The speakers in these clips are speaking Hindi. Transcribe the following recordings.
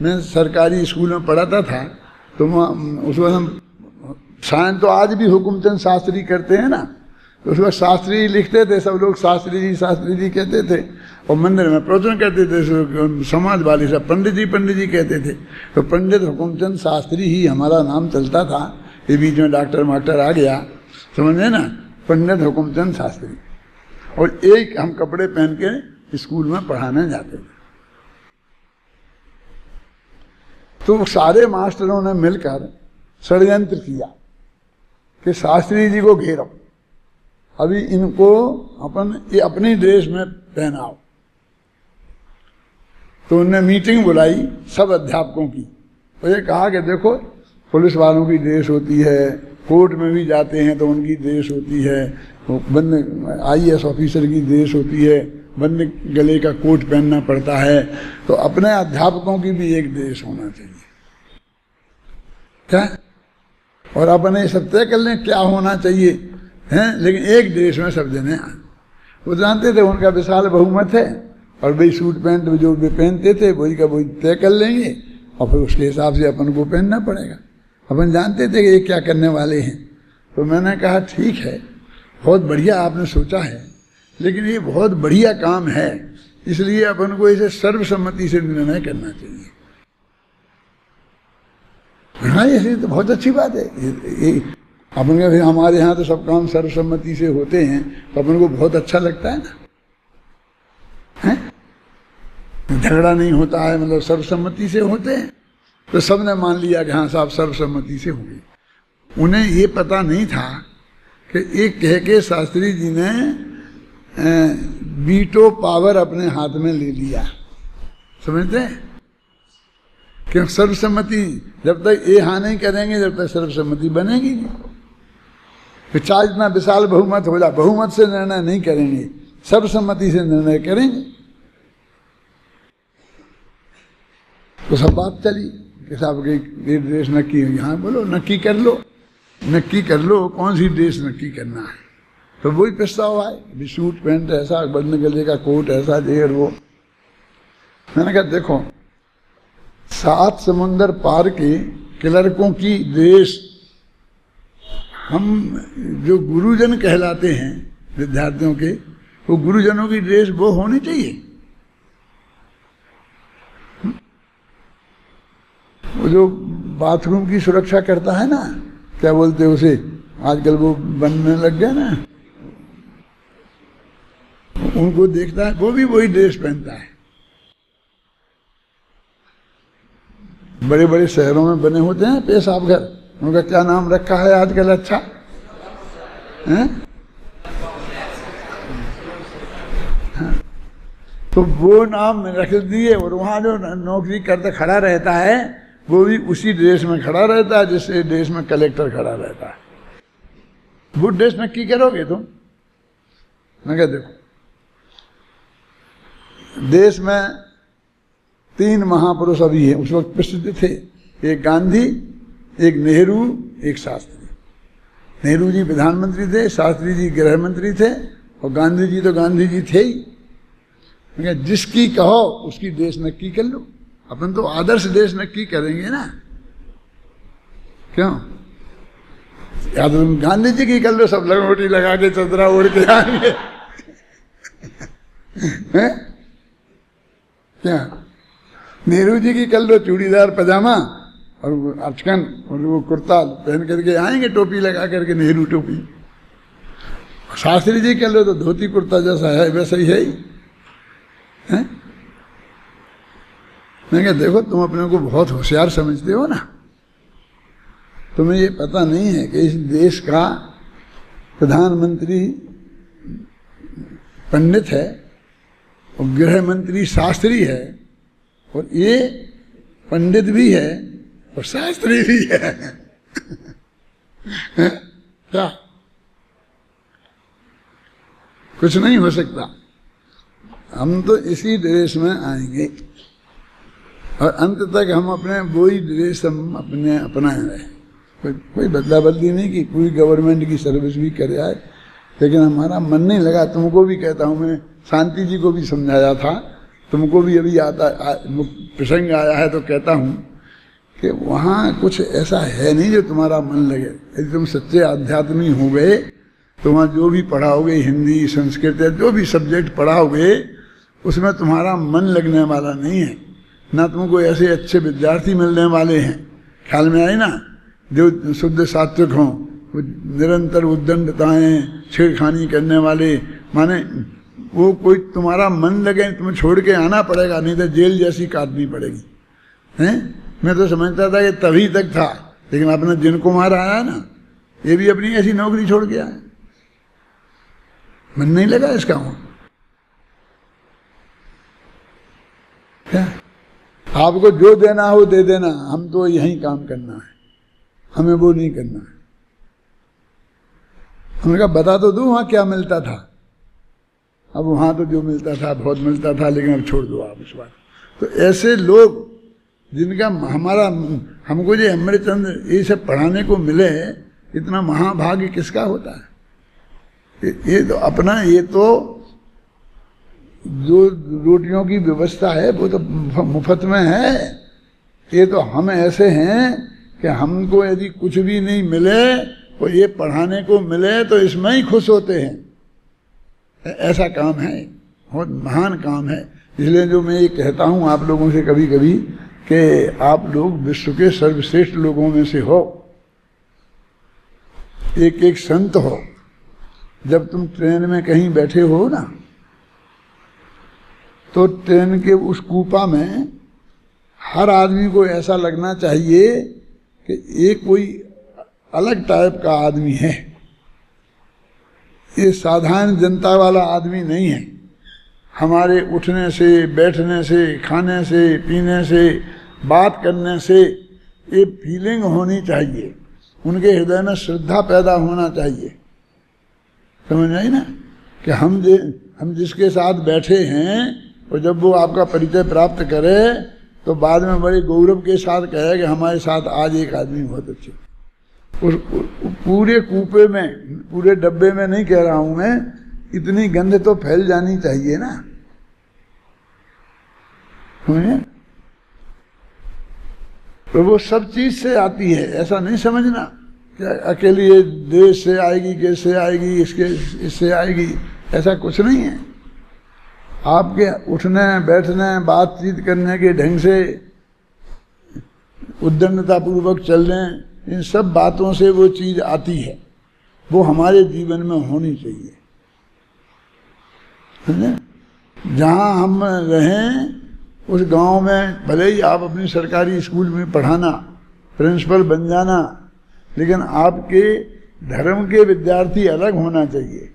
मैं सरकारी स्कूल में पढ़ाता था, तो उस वक्त हम साइन तो आज भी हुकुमचंद शास्त्री करते हैं ना, तो उस वक्त शास्त्री लिखते थे, सब लोग शास्त्री जी कहते थे, और मंदिर में प्रवचन करते थे, समाज वाले सब पंडित जी कहते थे। तो पंडित हुकुमचंद शास्त्री ही हमारा नाम चलता था। ये बीच में डॉक्टर मास्टर आ गया, समझे ना, पंडित हुकुमचंद शास्त्री। और एक हम कपड़े पहन के स्कूल में पढ़ाने जाते थे। तो सारे मास्टरों ने मिलकर षड्यंत्र किया कि शास्त्री जी को घेरो, अभी इनको ये अपनी ड्रेस में पहनाओ। तो उन्होंने मीटिंग बुलाई सब अध्यापकों की, और ये कहा कि देखो पुलिस वालों की ड्रेस होती है, कोर्ट में भी जाते हैं तो उनकी ड्रेस होती है, बंद IAS ऑफिसर की ड्रेस होती है, बंद गले का कोट पहनना पड़ता है, तो अपने अध्यापकों की भी एक ड्रेस होना चाहिए। क्या? और अपने सब तय कर लें क्या होना चाहिए हैं, लेकिन एक ड्रेस में सब जने आए। वो जानते थे उनका विशाल बहुमत है, और भाई सूट पैंट जो भी पहनते थे वही का वही तय कर लेंगे, और फिर उसके हिसाब से अपन को पहनना पड़ेगा। अपन जानते थे कि ये क्या करने वाले हैं। तो मैंने कहा ठीक है, बहुत बढ़िया आपने सोचा है, लेकिन ये बहुत बढ़िया काम है, इसलिए अपन को इसे सर्वसम्मति से निर्णय करना चाहिए। हाँ, ये तो बहुत अच्छी बात है। अपन का फिर हमारे यहाँ तो सब काम सर्वसम्मति से होते हैं, तो अपन को बहुत अच्छा लगता है ना, है? झगड़ा नहीं होता है, मतलब सर्वसम्मति से होते हैं। तो सबने मान लिया कि हाँ साहब सर्वसम्मति से होंगे। उन्हें ये पता नहीं था कि एक कह के शास्त्री जी ने वीटो पावर अपने हाथ में ले लिया, समझते हैं? कि सर्वसम्मति जब तक ये हाँ नहीं करेंगे जब तक सर्वसम्मति बनेगी नहीं। तो चाहे इतना विशाल बहुमत हो जाए, बहुमत से निर्णय नहीं करेंगे, सर्वसम्मति से निर्णय करेंगे। तो सब बात चली कि साहब ये ड्रेस नक्की है, यहाँ बोलो नक्की कर लो कौन सी ड्रेस नक्की करना है। तो वही प्रस्ताव आए, अभी सूट पैंट ऐसा, बंद गले का कोट ऐसा, देर वो। मैंने कहा देखो, 7 समुंदर पार के क्लर्कों की ड्रेस, हम जो गुरुजन कहलाते हैं विद्यार्थियों के, वो गुरुजनों की ड्रेस वो होनी चाहिए। वो जो बाथरूम की सुरक्षा करता है ना, क्या बोलते हैं उसे, आजकल वो बनने लग गया ना, उनको देखता है, वो भी वही ड्रेस पहनता है। बड़े बड़े शहरों में बने होते हैं पेशाब घर, उनका क्या नाम रखा है आजकल, अच्छा है? तो वो नाम रख दिए, और वहाँ जो नौकरी करता खड़ा रहता है वो भी उसी ड्रेस में खड़ा रहता है जिससे ड्रेस में कलेक्टर खड़ा रहता है। वो ड्रेस में की करोगे तुम? मैं कह देखो, देश में 3 महापुरुष अभी हैं, उस वक्त प्रसिद्ध थे, एक गांधी, एक नेहरू, एक शास्त्री। नेहरू जी प्रधानमंत्री थे, शास्त्री जी गृह मंत्री थे, और गांधी जी तो गांधी जी थे ही। जिसकी कहो उसकी देश नक्की कर लो, अपन तो आदर्श देश नक्की करेंगे ना, क्यों? या तो तुम गांधी जी की कर लो, सब लंगोटी लगा के चदरा ओढ़ के आएंगे क्या? नेहरू जी की कर लो, चूड़ीदार पजामा और अचकन और वो कुर्ता पहन करके आएंगे, टोपी लगा करके, नेहरू टोपी। शास्त्री जी कर लो तो धोती कुर्ता जैसा है वैसा ही है ही, हैं? मैं क्या देखो, तुम अपने को बहुत होशियार समझते हो ना, तुम्हें ये पता नहीं है कि इस देश का प्रधानमंत्री पंडित है और गृह मंत्री शास्त्री है, और ये पंडित भी है और शास्त्री भी है क्या? कुछ नहीं हो सकता। हम तो इसी ड्रेस में आएंगे और अंत तक हम अपने वही ड्रेस हम अपने अपनाए रहे। कोई बदला बदली नहीं की, पूरी गवर्नमेंट की सर्विस भी करे आए, लेकिन हमारा मन नहीं लगा। तुमको भी कहता हूँ, मैंने शांति जी को भी समझाया था, तुमको भी अभी प्रसंग आया है तो कहता हूँ कि वहाँ कुछ ऐसा है नहीं जो तुम्हारा मन लगे। यदि तुम सच्चे आध्यात्मी हो गए तो वहाँ जो भी पढ़ाओगे, हिंदी संस्कृत या जो भी सब्जेक्ट पढ़ाओगे, उसमें तुम्हारा मन लगने वाला नहीं है। ना तुमको ऐसे अच्छे विद्यार्थी मिलने वाले हैं, ख्याल में आई ना, जो शुद्ध सात्विक हों, निरंतर उद्दंडताएं छेड़खानी करने वाले, माने वो कोई तुम्हारा मन लगे, तुम्हें छोड़ के आना पड़ेगा, नहीं तो जेल जैसी काटनी पड़ेगी। हैं? मैं तो समझता था कि तभी तक था, लेकिन अपना जिन कुमार आया ना, ये भी अपनी ऐसी नौकरी छोड़ के आया, मन नहीं लगा इसका। वहां क्या आपको जो देना हो दे देना, हम तो यही काम करना है, हमें वो नहीं करना है। हमने कहा बता तो दो वहां क्या मिलता था। अब वहां तो जो मिलता था बहुत मिलता था, लेकिन अब छोड़ दो आप इस बात। तो ऐसे लोग जिनका हमारा हमको जो अमृतचंद्र ये सब पढ़ाने को मिले, इतना महाभाग्य किसका होता है। ये तो अपना, ये तो जो रोटियों की व्यवस्था है वो तो मुफ्त में है। ये तो हम ऐसे हैं कि हमको यदि कुछ भी नहीं मिले और ये पढ़ाने को मिले तो इसमें ही खुश होते हैं। ऐसा काम है, बहुत महान काम है। इसलिए जो मैं ये कहता हूँ आप लोगों से कभी कभी कि आप लोग विश्व के सर्वश्रेष्ठ लोगों में से हो, एक एक संत हो। जब तुम ट्रेन में कहीं बैठे हो ना, तो ट्रेन के उस कूपा में हर आदमी को ऐसा लगना चाहिए कि ये कोई अलग टाइप का आदमी है, ये साधारण जनता वाला आदमी नहीं है। हमारे उठने से, बैठने से, खाने से, पीने से, बात करने से ये फीलिंग होनी चाहिए, उनके हृदय में श्रद्धा पैदा होना चाहिए। समझ आई ना, कि हम जिसके साथ बैठे हैं और जब वो आपका परिचय प्राप्त करे तो बाद में बड़े गौरव के साथ कहे कि हमारे साथ आज एक आदमी बहुत अच्छे। उस पूरे कूपे में, पूरे डब्बे में नहीं कह रहा हूं मैं, इतनी गंध तो फैल जानी चाहिए ना। समझे? तो वो सब चीज से आती है, ऐसा नहीं समझना कि अकेली ये देश से आएगी, कैसे आएगी, इससे आएगी, ऐसा कुछ नहीं है। आपके उठने, बैठने, बातचीत करने के ढंग से, उद्दंडता पूर्वक चलने, इन सब बातों से वो चीज आती है, वो हमारे जीवन में होनी चाहिए। समझे? जहाँ हम रहें उस गांव में भले ही आप अपनी सरकारी स्कूल में पढ़ाना, प्रिंसिपल बन जाना, लेकिन आपके धर्म के विद्यार्थी अलग होना चाहिए।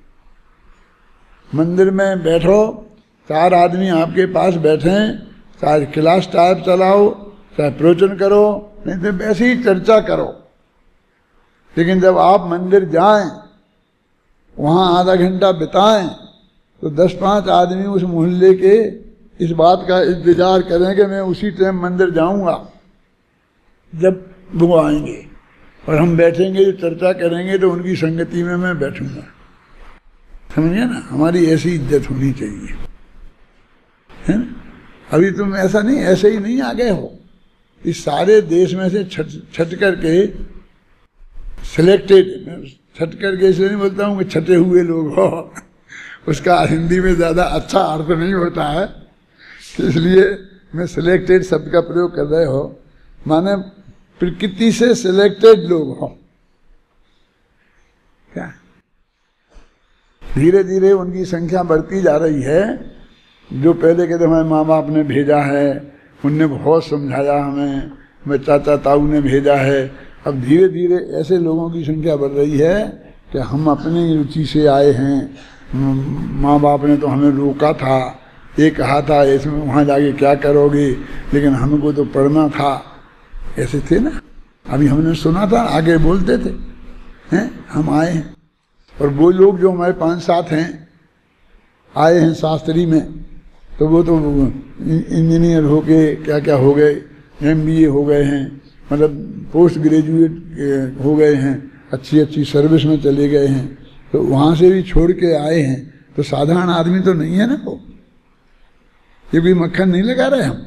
मंदिर में बैठो, 4 आदमी आपके पास बैठे, चाहे क्लास टाइप चलाओ, चाहे प्रवचन करो, नहीं तो वैसे ही चर्चा करो। लेकिन जब आप मंदिर जाएं, वहाँ आधा घंटा बिताएं, तो 10-5 आदमी उस मोहल्ले के इस बात का इंतजार करें कि मैं उसी टाइम मंदिर जाऊंगा जब वो आएंगे, और हम बैठेंगे जो चर्चा करेंगे तो उनकी संगति में मैं बैठूंगा। समझिए ना, हमारी ऐसी इज्जत होनी चाहिए, है ना। अभी तुम ऐसा नहीं, ऐसे ही नहीं आ गए हो, इस सारे देश में से छट करके सिलेक्टेड, छट करके इसलिए नहीं बोलता हूँ कि छटे हुए लोग हो, उसका हिंदी में ज़्यादा अच्छा अर्थ नहीं होता है, इसलिए मैं सिलेक्टेड शब्द का प्रयोग कर रहे हो, माने प्रकृति से सिलेक्टेड लोग हो। क्या धीरे धीरे उनकी संख्या बढ़ती जा रही है। जो पहले कहते हमारे माँ बाप ने भेजा है, उनने बहुत समझाया हमें, मैं चाचा ताऊ ने भेजा है, अब धीरे धीरे ऐसे लोगों की संख्या बढ़ रही है कि हम अपनी रुचि से आए हैं, माँ बाप ने तो हमें रोका था, ये कहा था इसमें वहाँ जाके क्या करोगे, लेकिन हमको तो पढ़ना था, ऐसे थे ना। अभी हमने सुना था, आगे बोलते थे, हैं हम आए हैं। और वो लोग जो हमारे 5-7 हैं आए हैं शास्त्री में, तो वो तो इंजीनियर हो गए, क्या क्या हो गए, MBA हो गए हैं, मतलब पोस्ट ग्रेजुएट हो गए हैं, अच्छी अच्छी सर्विस में चले गए हैं, तो वहाँ से भी छोड़ के आए हैं। तो साधारण आदमी तो नहीं है ना वो, ये कोई मक्खन नहीं लगा रहे हम,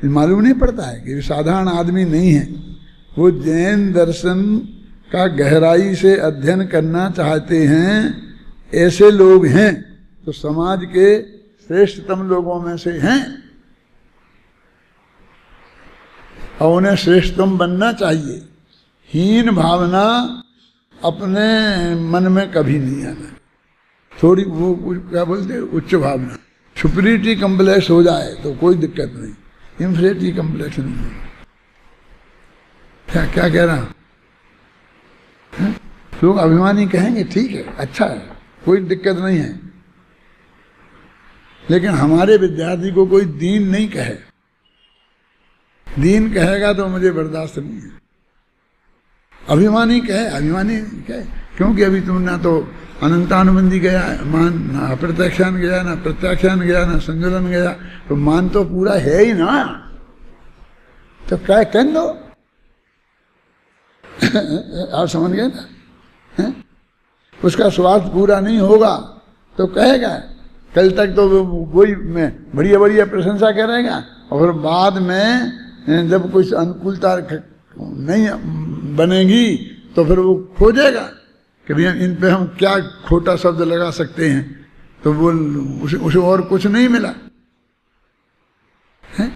ये मालूम नहीं पड़ता है कि साधारण आदमी नहीं है। वो जैन दर्शन का गहराई से अध्ययन करना चाहते हैं, ऐसे लोग हैं तो समाज के श्रेष्ठतम लोगों में से हैं, और उन्हें श्रेष्ठतम बनना चाहिए। हीन भावना अपने मन में कभी नहीं आना। थोड़ी वो क्या बोलते उच्च भावना, सुपीरियरिटी कम्प्लेक्स हो जाए तो कोई दिक्कत नहीं, इंफीरियरिटी कम्प्लेक्स नहीं। क्या क्या कह रहा है? लोग अभिमानी कहेंगे ठीक है, अच्छा है, कोई दिक्कत नहीं है, लेकिन हमारे विद्यार्थी को कोई दीन नहीं कहे। दीन कहेगा तो मुझे बर्दाश्त नहीं है। अभिमानी कहे, अभिमानी कहे, क्योंकि अभी तुम ना तो अनंतानुबंधी गया मान, ना अप्रत्याख्यान गया, ना प्रत्याख्यान गया, ना संजुलन गया, तो मान तो पूरा है ही ना, तो क्या कह दो। आप समझ गए ना? है? उसका स्वार्थ पूरा नहीं होगा तो कहेगा, कल तक तो वही में बढ़िया बढ़िया प्रशंसा करेगा, और बाद में जब कुछ अनुकूलता नहीं बनेगी तो फिर वो खोजेगा कि भैया इन पे हम क्या खोटा शब्द लगा सकते हैं, तो वो उसे और कुछ नहीं मिला है।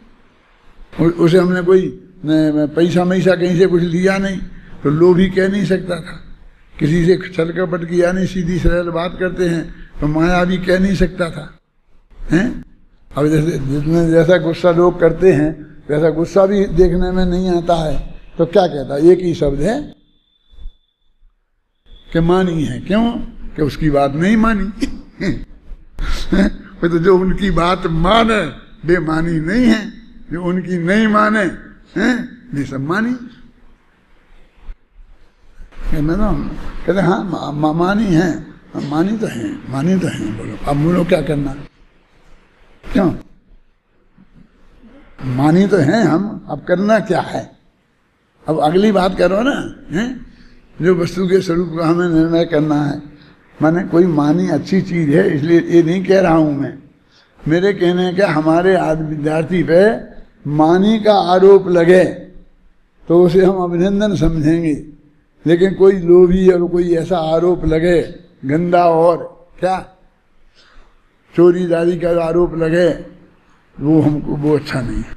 उसे हमने कोई पैसा मैसा कहीं से कुछ लिया नहीं, तो लोभी कह नहीं सकता था, किसी से छल कपट किया नहीं, सीधी सरल बात करते हैं, तो माया भी कह नहीं सकता था हैं। अब जैसे जितने जैसा गुस्सा लोग करते हैं वैसा गुस्सा भी देखने में नहीं आता है, तो क्या कहता है, एक ही शब्द है कि मानी है। क्यों? कि उसकी बात नहीं मानी। तो जो उनकी बात माने बेमानी नहीं है, जो उनकी नहीं माने हैं वे सब मानी। कहते हाँ मानी है, मानी तो है, मानी तो है। बोलो अब बोलो क्या करना, क्यों? मानी तो है हम, अब करना क्या है? अब अगली बात करो ना, हैं? जो वस्तु के स्वरूप का हमें निर्णय करना है। माने कोई मानी अच्छी चीज है, इसलिए ये नहीं कह रहा हूं मैं। मेरे कहने का हमारे विद्यार्थी पे मानी का आरोप लगे तो उसे हम अभिनंदन समझेंगे, लेकिन कोई लोभी और कोई ऐसा आरोप लगे गंदा और क्या चोरी दारी का आरोप लगे, वो हमको वो अच्छा नहीं है।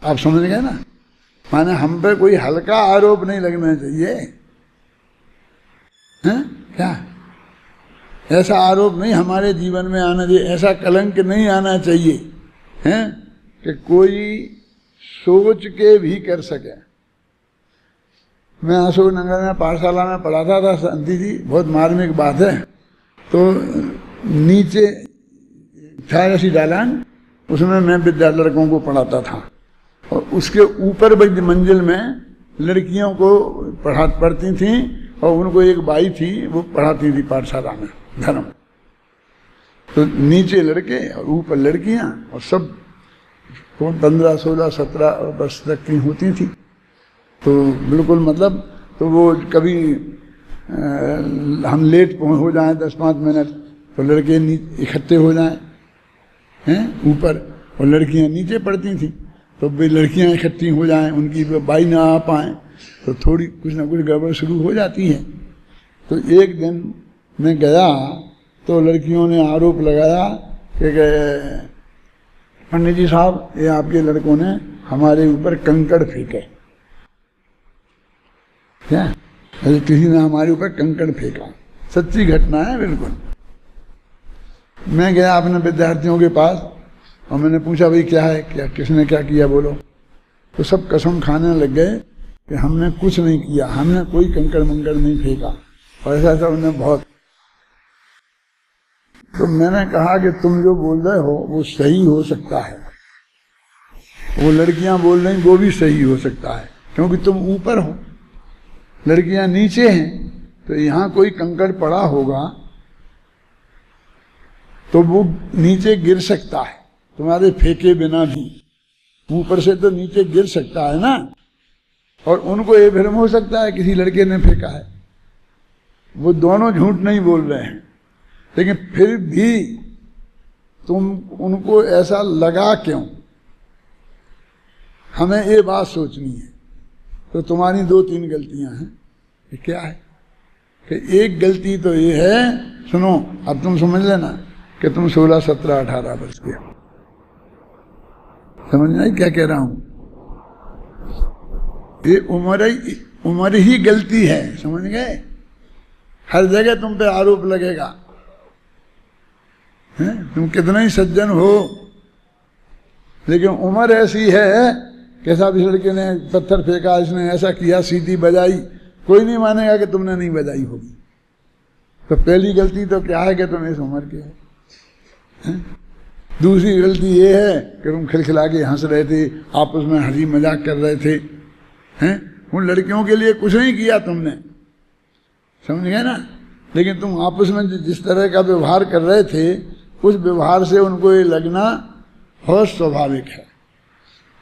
आप समझ गए ना? माने हम पे कोई हल्का आरोप नहीं लगना चाहिए, हैं? क्या ऐसा आरोप नहीं हमारे जीवन में आना चाहिए, ऐसा कलंक नहीं आना चाहिए, हैं? कि कोई सोच के भी कर सके। मैं अशोक नगर में पाठशाला में पढ़ाता था, शांति जी, बहुत मार्मिक बात है। तो नीचे था ऐसी दालान, उसमें मैं लड़कों को पढ़ाता था, और उसके ऊपर मंजिल में लड़कियों को पढ़ती थीं, और उनको एक बाई थी वो पढ़ाती थी पाठशाला में धर्म। तो नीचे लड़के और ऊपर लड़कियां, और सब 15, 16, 17 वर्ष तक की होती थी। तो बिल्कुल मतलब, तो वो कभी हम लेट हो जाएं 10-5 मिनट, तो लड़के इकट्ठे हो जाएं हैं ऊपर, और लड़कियां नीचे पढ़ती थी, तो वे लड़कियां इकट्ठी हो जाएं, उनकी बाई ना आ पाएँ, तो थोड़ी कुछ ना कुछ गड़बड़ शुरू हो जाती है। तो एक दिन मैं गया तो लड़कियों ने आरोप लगाया कि पंडित जी साहब, ये आपके लड़कों ने हमारे ऊपर कंकड़ फेंके। क्या? अरे किसी ने हमारे ऊपर कंकड़ फेंका, सच्ची घटना है बिल्कुल। मैं गया अपने विद्यार्थियों के पास और मैंने पूछा भाई क्या है, क्या किसने क्या किया बोलो। तो सब कसम खाने लग गए कि हमने कुछ नहीं किया, हमने कोई कंकड़ मंकड़ नहीं फेंका, और ऐसा ऐसा उन्होंने बहुत। तो मैंने कहा कि तुम जो बोल रहे हो वो सही हो सकता है, वो लड़कियां बोल रही वो भी सही हो सकता है, क्योंकि तुम ऊपर हो, लड़कियां नीचे हैं, तो यहाँ कोई कंकड़ पड़ा होगा तो वो नीचे गिर सकता है, तुम्हारे फेंके बिना भी ऊपर से तो नीचे गिर सकता है ना, और उनको ये भ्रम हो सकता है किसी लड़के ने फेंका है। वो दोनों झूठ नहीं बोल रहे हैं, लेकिन फिर भी तुम उनको ऐसा लगा क्यों? हमें ये बात सोचनी है। तो तुम्हारी 2-3 गलतियां हैं। ये क्या है कि एक गलती तो ये है, सुनो अब तुम समझ लेना कि तुम 16, 17, 18 वर्ष के हो। समझ नहीं क्या कह रहा हूं? ये उम्र ही गलती है, समझ गए? हर जगह तुम पे आरोप लगेगा, तुम कितना ही सज्जन हो, लेकिन उम्र ऐसी है कैसा भी लड़के ने पत्थर फेंका, इसने ऐसा किया, सीटी बजाई, कोई नहीं मानेगा कि तुमने नहीं बजाई होगी। तो पहली गलती तो क्या है कि तुम इस उम्र के हैं। दूसरी गलती ये है कि तुम खिलखिला के हंस रहे थे, आपस में हंसी मजाक कर रहे थे, हैं? उन लड़कियों के लिए कुछ नहीं किया तुमने, समझ गए ना? लेकिन तुम आपस में जिस तरह का व्यवहार कर रहे थे, उस व्यवहार से उनको ये लगना बहुत स्वाभाविक है।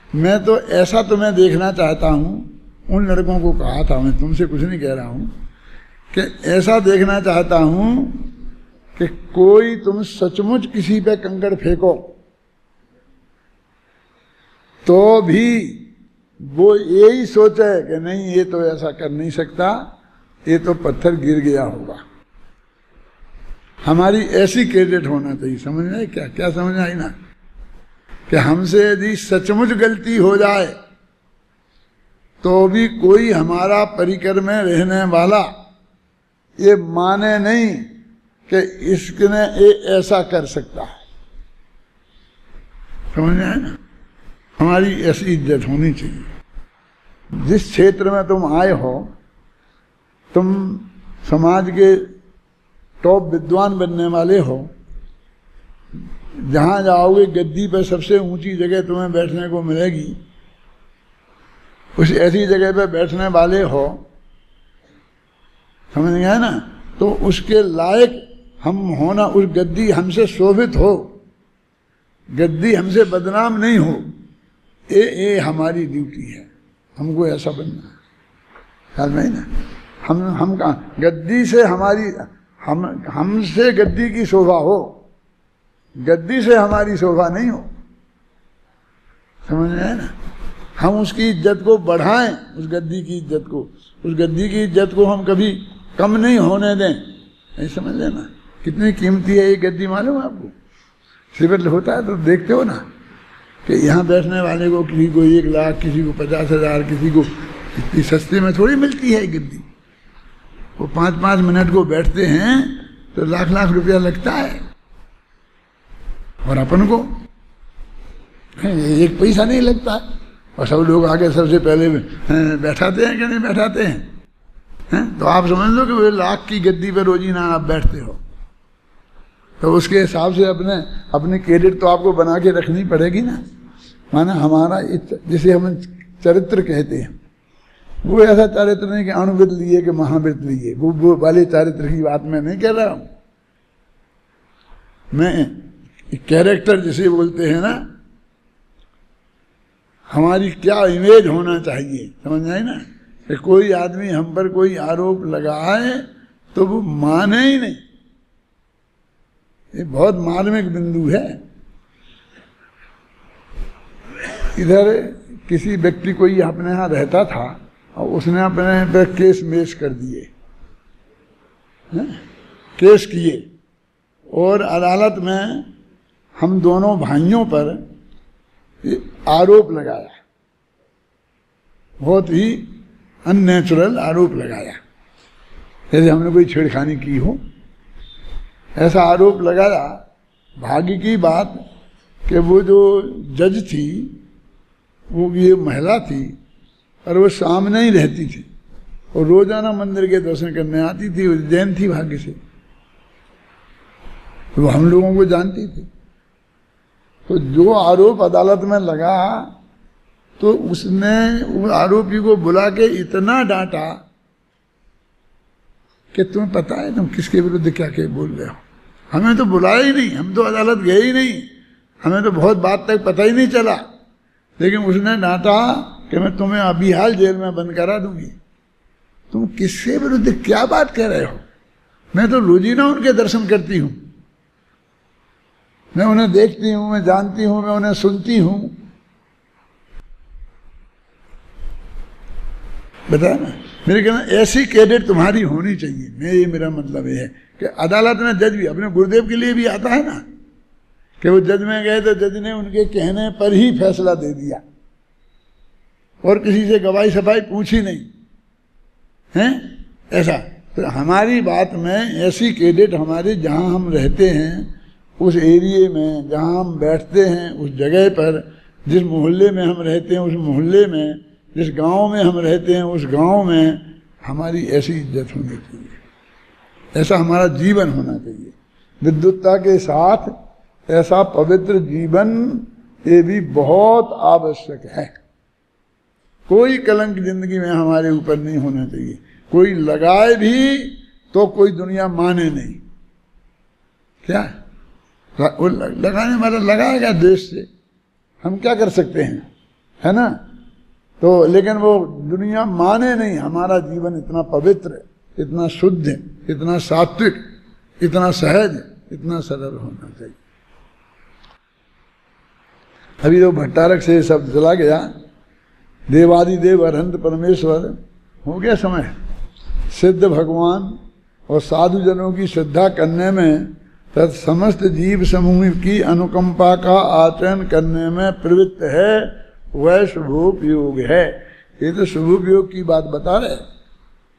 मैं तो ऐसा तुम्हें देखना चाहता हूं, उन लड़कों को कहा था, मैं तुमसे कुछ नहीं कह रहा हूं, कि ऐसा देखना चाहता हूं कि कोई तुम सचमुच किसी पे कंकड़ फेंको तो भी वो यही सोचे कि नहीं ये तो ऐसा कर नहीं सकता, ये तो पत्थर गिर गया होगा। हमारी ऐसी क्रेडिट होना चाहिए, समझ में क्या क्या समझ आई ना? कि हमसे यदि सचमुच गलती हो जाए तो भी कोई हमारा परिकर में रहने वाला ये माने नहीं कि इसने ये ऐसा कर सकता है, समझ में आए ना? हमारी ऐसी इज्जत होनी चाहिए। जिस क्षेत्र में तुम आए हो, तुम समाज के टॉप विद्वान बनने वाले हो, जहां जाओगे गद्दी पर सबसे ऊंची जगह तुम्हें बैठने को मिलेगी, उस ऐसी जगह पर बैठने वाले हो, समझ गए ना? तो उसके लायक हम होना, उस गद्दी हमसे शोभित हो, गद्दी हमसे बदनाम नहीं हो, ये हमारी ड्यूटी है। हमको ऐसा बनना है, ख्याल में ना? हम कहाँ गद्दी से हमारी हमसे गद्दी की शोभा हो, गद्दी से हमारी शोभा नहीं हो, समझ में आया ना? हम उसकी इज्जत को बढ़ाएं, उस गद्दी की इज्जत को, उस गद्दी की इज्जत को हम कभी कम नहीं होने दें। नहीं समझ लेना कितनी कीमती है ये गद्दी, मालूम है आपको? शिविर होता है तो देखते हो ना कि यहाँ बैठने वाले को किसी को 1 लाख, किसी को 50,000, किसी को इतनी सस्ते में थोड़ी मिलती है गद्दी। वो 5-5 मिनट को बैठते हैं तो लाख रुपया लगता है, और अपन को 1 पैसा नहीं लगता है, और सब लोग आगे सबसे पहले बैठाते हैं कि नहीं बैठाते हैं? तो आप समझ लो कि वो लाख की गद्दी पर रोजीना आप बैठते हो, तो उसके हिसाब से अपने क्रेडिट तो आपको बना के रखनी पड़ेगी ना। माना हमारा जिसे हम चरित्र कहते हैं, वो ऐसा चरित्र नहीं कि अणुवृत लिए कि महावृत लिए, वो वाले चरित्र की बात मैं नहीं कह रहा हूं। मैं कैरेक्टर जिसे बोलते हैं ना, हमारी क्या इमेज होना चाहिए, समझ आए ना? कि कोई आदमी हम पर कोई आरोप लगाए तो वो माने ही नहीं, ये बहुत मार्मिक बिंदु है। इधर किसी व्यक्ति कोई अपने यहाँ रहता था और उसने अपने पे केस मेश कर दिए, केस किए, और अदालत में हम दोनों भाइयों पर आरोप लगाया, बहुत ही अननेचुरल आरोप लगाया, जैसे हमने कोई छेड़खानी की हो, ऐसा आरोप लगाया। भाग्य की बात कि वो जो जज थी वो ये महिला थी, और वो सामने ही रहती थी और रोजाना मंदिर के दर्शन करने आती थी, वो जैन थी भाग्य से, वो हम लोगों को जानती थी। तो जो आरोप अदालत में लगा तो उसने उस आरोपी को बुला के इतना डांटा कि तुम्हें पता है तुम किसके विरुद्ध क्या क्या बोल रहे हो? हमें तो बुलाया ही नहीं, हम तो अदालत गए ही नहीं, हमें तो बहुत बात तक पता ही नहीं चला। लेकिन उसने डांटा कि मैं तुम्हें अभी हाल जेल में बंद करा दूंगी। तुम किसके विरुद्ध क्या बात कह रहे हो? मैं तो रोजीना उनके दर्शन करती हूं, मैं उन्हें देखती हूँ, मैं जानती हूँ, मैं उन्हें सुनती हूँ। बताया ना, मेरे कहना ऐसी कैडेट तुम्हारी होनी चाहिए। मेरा मतलब ये है कि अदालत में जज भी अपने गुरुदेव के लिए भी आता है ना, कि वो जज में गए तो जज ने उनके कहने पर ही फैसला दे दिया और किसी से गवाही सफाई पूछी नहीं है। ऐसा तो हमारी बात में ऐसी कैडेट हमारे जहाँ हम रहते हैं उस एरिए में, जहाँ हम बैठते हैं उस जगह पर, जिस मोहल्ले में हम रहते हैं उस मोहल्ले में, जिस गांव में हम रहते हैं उस गांव में हमारी ऐसी इज्जत होनी चाहिए, ऐसा हमारा जीवन होना चाहिए विद्युतता के साथ। ऐसा पवित्र जीवन ये भी बहुत आवश्यक है। कोई कलंक जिंदगी में हमारे ऊपर नहीं होना चाहिए। कोई लगाए भी तो कोई दुनिया माने नहीं। क्या वो लगाने वाला लगाएगा देश से, हम क्या कर सकते हैं, है ना। तो लेकिन वो दुनिया माने नहीं। हमारा जीवन इतना पवित्र, इतना शुद्ध, इतना सात्विक, इतना सहज, इतना सरल होना चाहिए। अभी तो भट्टारक से शब्द चला गया, देवादिदेव अरहंत परमेश्वर, हो गया समय। सिद्ध भगवान और साधु जनों की श्रद्धा करने में तथा समस्त जीव समूह की अनुकंपा का आचरण करने में प्रवृत्त है, वह शुभोपयोग है। ये तो शुभोपयोग की बात बता रहे हैं,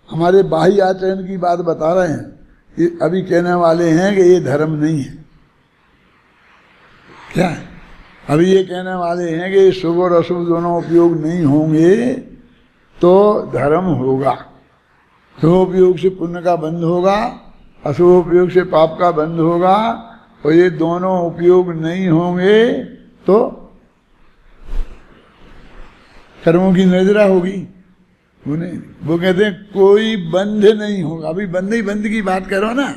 हमारे बाह्य आचरण की बात बता रहे हैं। ये अभी कहने वाले हैं कि ये धर्म नहीं है। क्या है? अभी ये कहने वाले हैं कि शुभ और अशुभ दोनों उपयोग नहीं होंगे तो धर्म होगा। शुभ उपयोग से पुण्य का बंध होगा, अशुभ उपयोग से पाप का बंध होगा, और ये दोनों उपयोग नहीं होंगे तो कर्मों की नजरा होगी। वो कहते हैं कोई बंध नहीं होगा। अभी बंध ही बंध की बात करो ना,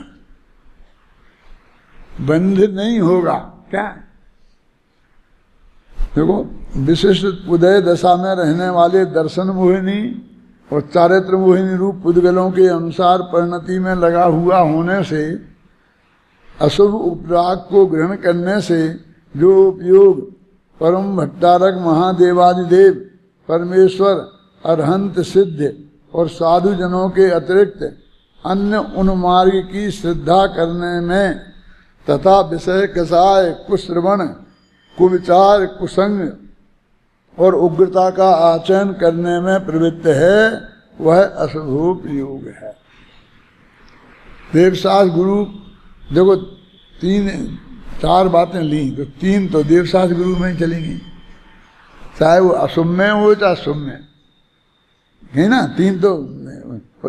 बंध नहीं होगा। क्या देखो, विशिष्ट उदय दशा में रहने वाले दर्शन मोहिनी और चारित्र मोहिनी रूप पुद्गलों के अनुसार परिणति में लगा हुआ होने से, अशुभ उपराग को ग्रहण करने से जो उपयोग परम भट्टारक महादेवादिदेव परमेश्वर अरहंत सिद्ध और साधु जनों के अतिरिक्त अन्य उन मार्ग की श्रद्धा करने में तथा विषय कसाय कुश्रवण कुविचार कुसंग और उग्रता का आचरण करने में प्रवृत्त है, वह अशुभोपयोग है। देवशास्त्र गुरु देखो 3-4 बातें ली तो 3 तो देवशास्त्र गुरु में ही चलेंगी, चाहे वो अशुभ में हो चाहे शुभ में, है ना। 3 तो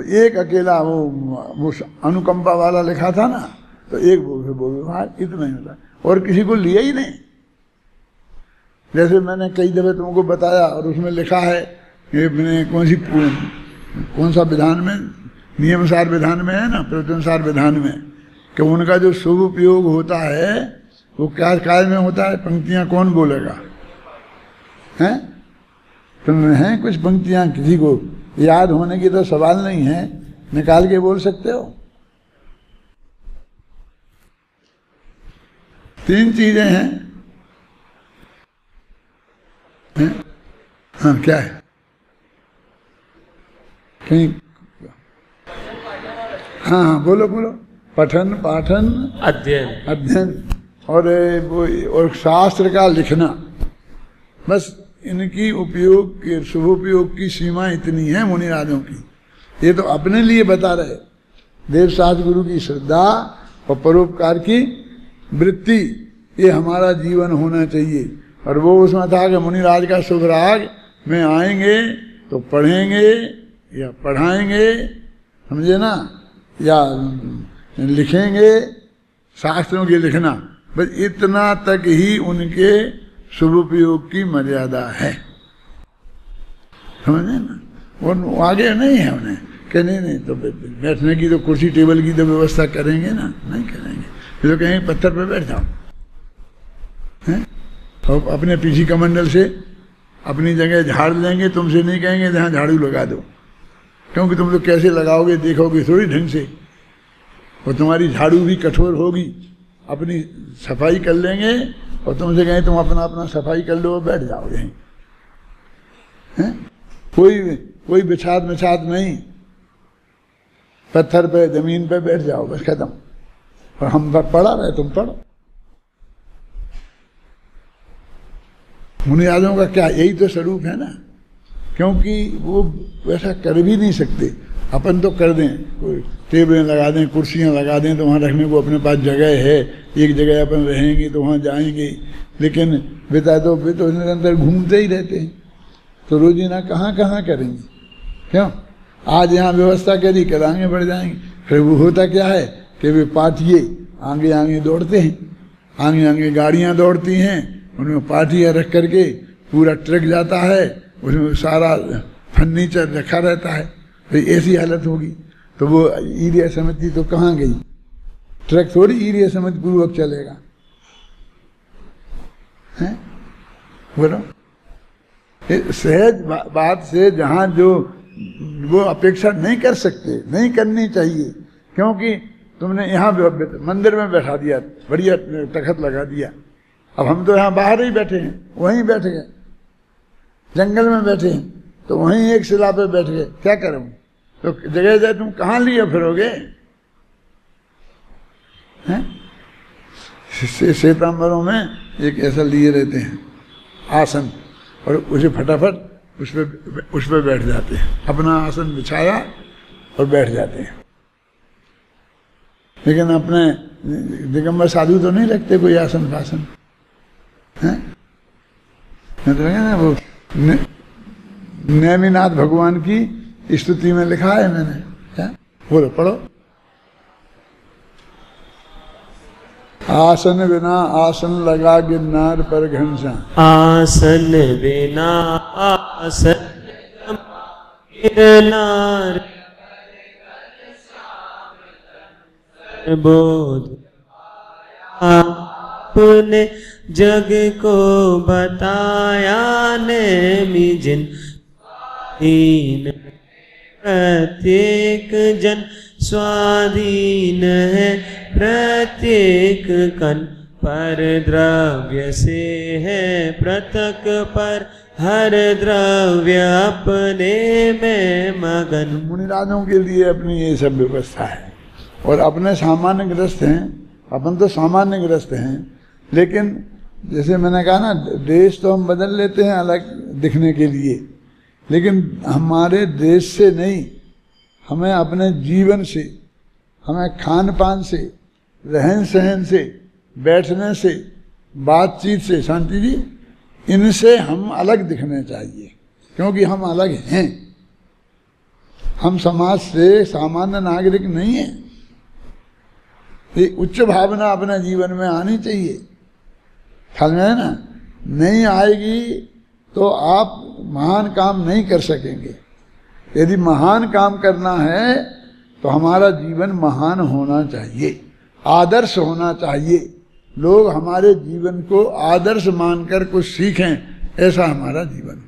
एक अकेला वो अनुकंपा वाला लिखा था ना, तो एक वो व्यवहार इतना ही होता, और किसी को लिया ही नहीं। जैसे मैंने कई दफे तुमको बताया, और उसमें लिखा है कि मैंने कौन सा विधान में, नियमसार विधान में है ना, प्रवचनसार विधान में, कि उनका जो शुभ उपयोग होता है वो क्या काल में होता है। पंक्तियां कौन बोलेगा, हैं? तुम हैं कुछ पंक्तियां, किसी को याद होने की तो सवाल नहीं है, निकाल के बोल सकते हो। 3 चीजें हैं। हाँ, क्या है कहीं? हाँ, बोलो बोलो। पठन पाठन अध्ययन और शास्त्र का लिखना, बस इनकी उपयोग के शुभोपयोग की सीमा इतनी है मुनिराजों की। ये तो अपने लिए बता रहे। देवशास्त्र गुरु की श्रद्धा और परोपकार की वृत्ति, ये हमारा जीवन होना चाहिए। और वो उसमें था कि मुनिराज का शुभ राग में आएंगे तो पढ़ेंगे या पढ़ाएंगे, समझे ना, या लिखेंगे, शास्त्रों के लिखना, बस इतना तक ही उनके शुभ उपयोग की मर्यादा है, समझे ना। वो आगे नहीं है उन्हें कि नहीं तो बैठने की तो कुर्सी टेबल की तो व्यवस्था करेंगे ना, नहीं करेंगे। तो कहेंगे पत्थर पे बैठ जाओ, हैं? और अपने पीछे कमंडल से अपनी जगह झाड़ लेंगे, तुमसे नहीं कहेंगे जहाँ झाड़ू लगा दो, क्योंकि तुम लोग कैसे लगाओगे देखोगे थोड़ी ढंग से, और तुम्हारी झाड़ू भी कठोर होगी अपनी सफाई कर लेंगे और तुमसे कहें तुम अपना अपना सफाई कर लो, बैठ जाओ यहीं। कोई बिछात नहीं, पत्थर पे जमीन पे बैठ जाओ, बस खत्म। और हम पढ़ा रहे, तुम पढ़ो। मुनिराजों का क्या यही तो स्वरूप है ना, क्योंकि वो वैसा कर भी नहीं सकते। अपन तो कर दें, कोई टेबलें लगा दें, कुर्सियां लगा दें, तो वहाँ रखने को अपने पास जगह है, एक जगह अपन रहेंगे तो वहाँ जाएंगे। लेकिन वे तो निरंतर घूमते ही रहते हैं, तो रोजीना कहाँ कहाँ करेंगे? क्यों? आज यहाँ व्यवस्था करी, कल आगे बढ़ जाएंगे। फिर वो होता क्या है कि वे पाटिए आगे आगे दौड़ते हैं, आगे आगे गाड़ियाँ दौड़ती हैं, उनमें पाटियाँ रख करके पूरा ट्रक जाता है, उसमें सारा फर्नीचर रखा रहता है। फिर ऐसी हालत होगी तो वो ईरिया समिति तो कहाँ गई? ट्रक थोड़ी ईरिया समिति पूर्वक चलेगा, हैं? बोलो, सहज बात से जहाँ जो वो अपेक्षा नहीं कर सकते, नहीं करनी चाहिए। क्योंकि तुमने यहाँ मंदिर में बैठा दिया, बढ़िया तखत लगा दिया, अब हम तो यहाँ बाहर ही बैठे हैं, वहीं बैठ गए, जंगल में बैठे हैं, तो वहीं एक शिला पे बैठ गए, क्या करूँ? तो जगह जगह तुम कहाँ लिए फिरोगे? हैं? श्वेतांबरों में एक ऐसा लिए रहते हैं आसन, और उसे फटाफट उस पे बैठ जाते हैं, अपना आसन बिछाया और बैठ जाते हैं। लेकिन अपने दिगंबर साधु तो नहीं रखते कोई आसन फासन, हैं? वो नेमिनाथ भगवान की स्तुति में लिखा है मैंने, क्या? बोलो, पढ़ो। आसन बिना आसन लगा गिरनार पर घनश्याम, आसन बिना आसन गिरनार बोध आपने जग को बताया नेमि जिन दीन प्रत्येक जन स्वाधीन है प्रत्येक कण पर द्रव्य से है पृथक पर हर द्रव्य अपने में मगन। मुनिराजों के लिए अपनी ये सब व्यवस्था है, और अपने सामान्य ग्रस्त हैं, अपन तो सामान्य ग्रस्त हैं। लेकिन जैसे मैंने कहा ना, देश तो हम बदल लेते हैं अलग दिखने के लिए, लेकिन हमारे देश से नहीं, हमें अपने जीवन से, हमें खान पान से, रहन सहन से, बैठने से, बातचीत से, शांति जी, इनसे हम अलग दिखने चाहिए, क्योंकि हम अलग हैं। हम समाज से सामान्य नागरिक नहीं हैं। ये उच्च भावना अपने जीवन में आनी चाहिए, ख्याल में है ना? नहीं आएगी तो आप महान काम नहीं कर सकेंगे। यदि महान काम करना है तो हमारा जीवन महान होना चाहिए, आदर्श होना चाहिए। लोग हमारे जीवन को आदर्श मानकर कुछ सीखें, ऐसा हमारा जीवन।